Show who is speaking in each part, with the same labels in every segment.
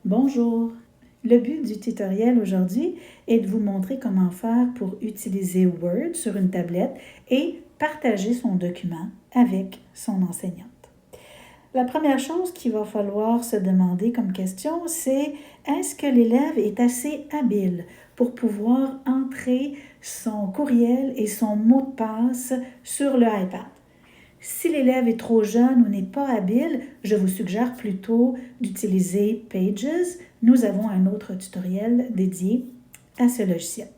Speaker 1: Bonjour! Le but du tutoriel aujourd'hui est de vous montrer comment faire pour utiliser Word sur une tablette et partager son document avec son enseignante. La première chose qu'il va falloir se demander comme question, c'est est-ce que l'élève est assez habile pour pouvoir entrer son courriel et son mot de passe sur le iPad? Si l'élève est trop jeune ou n'est pas habile, je vous suggère plutôt d'utiliser Pages. Nous avons un autre tutoriel dédié à ce logiciel.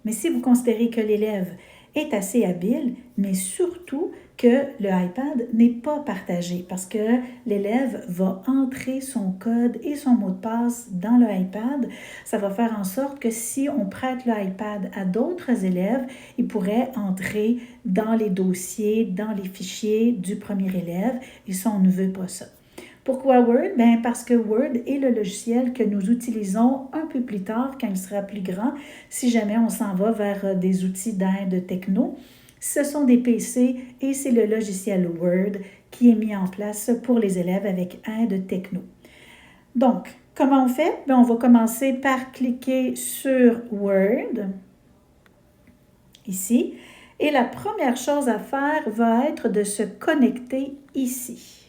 Speaker 1: Mais si vous considérez que l'élève est assez habile, mais surtout que le iPad n'est pas partagé parce que l'élève va entrer son code et son mot de passe dans le iPad. Ça va faire en sorte que si on prête le iPad à d'autres élèves, ils pourraient entrer dans les dossiers, dans les fichiers du premier élève et ça, on ne veut pas ça. Pourquoi Word? Bien, parce que Word est le logiciel que nous utilisons un peu plus tard quand il sera plus grand, si jamais on s'en va vers des outils d'aide techno. Ce sont des PC et c'est le logiciel Word qui est mis en place pour les élèves avec aide techno. Donc, comment on fait? Bien, on va commencer par cliquer sur Word, ici, et la première chose à faire va être de se connecter ici.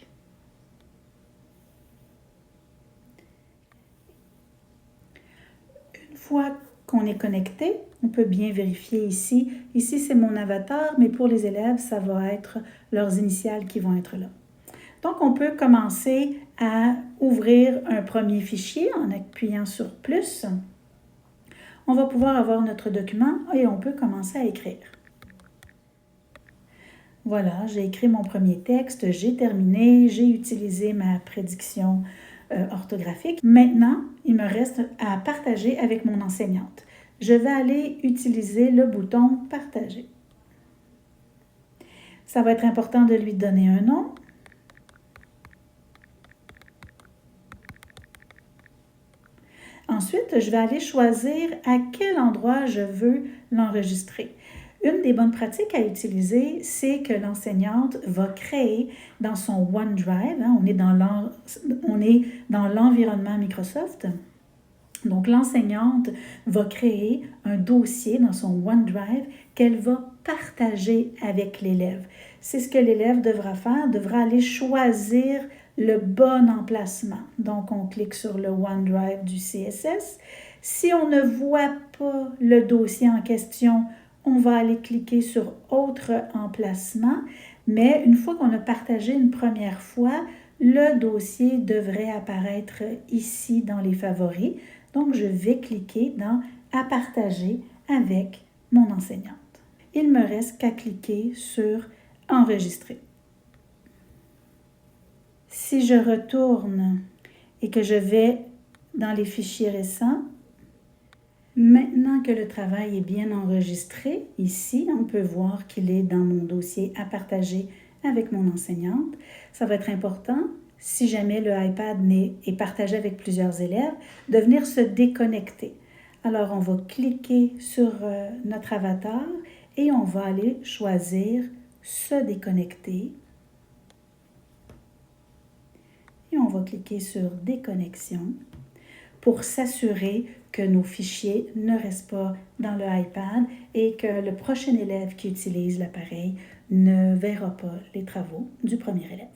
Speaker 1: Une fois qu'on est connecté, on peut bien vérifier ici. Ici, c'est mon avatar, mais pour les élèves, ça va être leurs initiales qui vont être là. Donc, on peut commencer à ouvrir un premier fichier en appuyant sur « Plus ». On va pouvoir avoir notre document et on peut commencer à écrire. Voilà, j'ai écrit mon premier texte, j'ai terminé, j'ai utilisé ma prédiction orthographique. Maintenant, il me reste à partager avec mon enseignante. Je vais aller utiliser le bouton « Partager ». Ça va être important de lui donner un nom. Ensuite, je vais aller choisir à quel endroit je veux l'enregistrer. Une des bonnes pratiques à utiliser, c'est que l'enseignante va créer dans son OneDrive, on est dans l'environnement Microsoft, donc l'enseignante va créer un dossier dans son OneDrive qu'elle va partager avec l'élève. C'est ce que l'élève devra faire, devra aller choisir le bon emplacement. Donc, on clique sur le OneDrive du CSS. Si on ne voit pas le dossier en question, on va aller cliquer sur « Autre emplacement », mais une fois qu'on a partagé une première fois, le dossier devrait apparaître ici dans les favoris. Donc, je vais cliquer dans « À partager avec mon enseignante ». Il me reste qu'à cliquer sur « Enregistrer ». Si je retourne et que je vais dans les fichiers récents, maintenant que le travail est bien enregistré, ici, on peut voir qu'il est dans mon dossier à partager avec mon enseignante. Ça va être important, si jamais le iPad est partagé avec plusieurs élèves, de venir se déconnecter. Alors, on va cliquer sur notre avatar et on va aller choisir « Se déconnecter ». Et on va cliquer sur « Déconnexion » pour s'assurer que nos fichiers ne restent pas dans le iPad et que le prochain élève qui utilise l'appareil ne verra pas les travaux du premier élève.